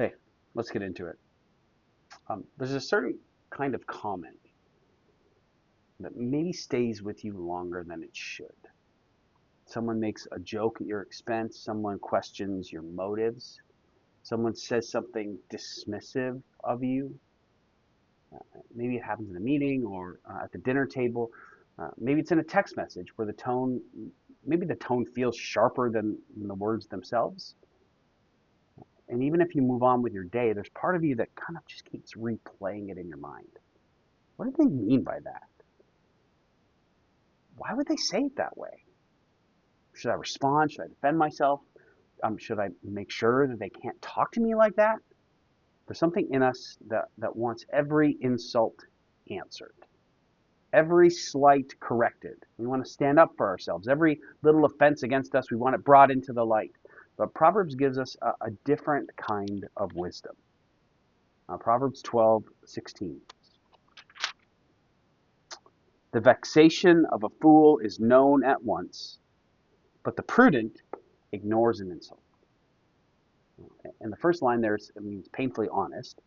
Hey, let's get into it. There's a certain kind of comment that maybe stays with you longer than it should. Someone makes a joke at your expense, someone questions your motives, someone says something dismissive of you. Maybe it happens in a meeting or at the dinner table. Maybe it's in a text message where maybe the tone feels sharper than the words themselves. And even if you move on with your day, there's part of you that kind of just keeps replaying it in your mind. What do they mean by that? Why would they say it that way? Should I respond? Should I defend myself? Should I make sure that they can't talk to me like that? There's something in us that wants every insult answered, every slight corrected. We want to stand up for ourselves. Every little offense against us, we want it brought into the light. But Proverbs gives us a different kind of wisdom. Proverbs 12:16. The vexation of a fool is known at once, but the prudent ignores an insult. And the first line there means painfully honest.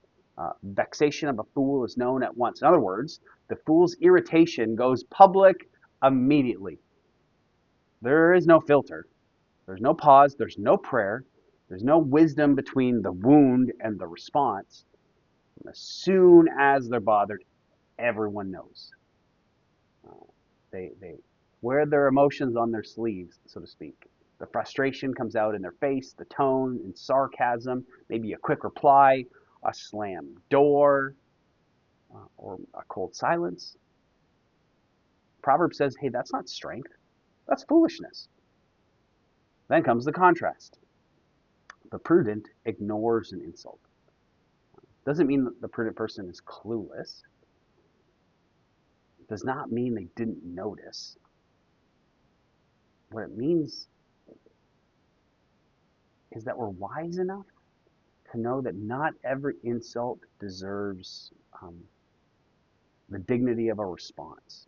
Vexation of a fool is known at once. In other words, the fool's irritation goes public immediately. There is no filter. There's no pause. There's no prayer. There's no wisdom between the wound and the response. And as soon as they're bothered, everyone knows. They wear their emotions on their sleeves, so to speak. The frustration comes out in their face, the tone and sarcasm, maybe a quick reply, a slammed door, or a cold silence. Proverbs says, hey, that's not strength, that's foolishness. Then comes the contrast. The prudent ignores an insult. Doesn't mean that the prudent person is clueless. It does not mean they didn't notice. What it means is that we're wise enough to know that not every insult deserves the dignity of a response.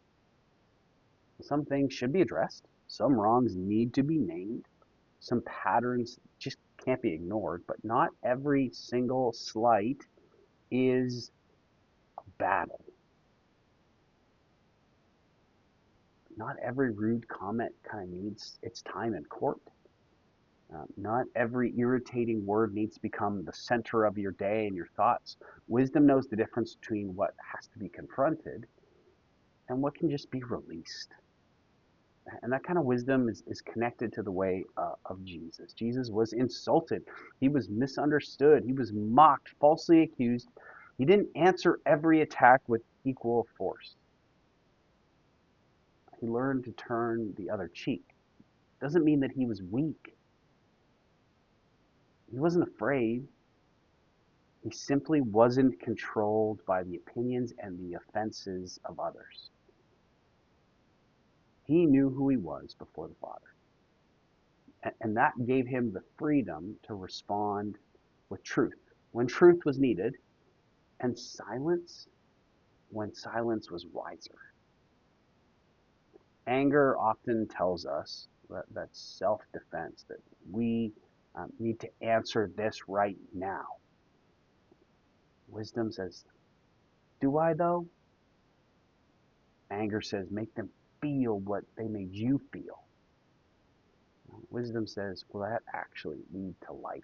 Some things should be addressed. Some wrongs need to be named. Some patterns just can't be ignored, but not every single slight is a battle. Not every rude comment kind of needs its time in court. Not every irritating word needs to become the center of your day and your thoughts. Wisdom knows the difference between what has to be confronted and what can just be released. And that kind of wisdom is connected to the way of Jesus. Jesus was insulted. He was misunderstood. He was mocked, falsely accused. He didn't answer every attack with equal force. He learned to turn the other cheek. Doesn't mean that he was weak. He wasn't afraid. He simply wasn't controlled by the opinions and the offenses of others. He knew who he was before the Father. And that gave him the freedom to respond with truth when truth was needed, and silence when silence was wiser. Anger often tells us that self-defense, that we need to answer this right now. Wisdom says, do I though? Anger says, make them feel what they made you feel. Wisdom says, will that actually lead to life?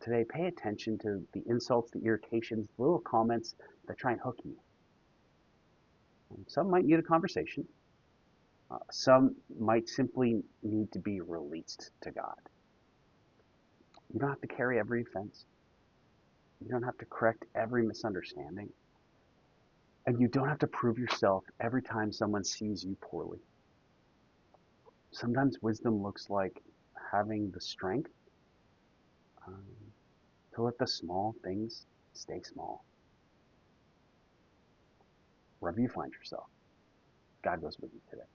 Today, pay attention to the insults, the irritations, the little comments that try and hook you. Some might need a conversation. Some might simply need to be released to God. You don't have to carry every offense. You don't have to correct every misunderstanding. And you don't have to prove yourself every time someone sees you poorly. Sometimes wisdom looks like having the strength um, to let the small things stay small. Wherever you find yourself, God goes with you today.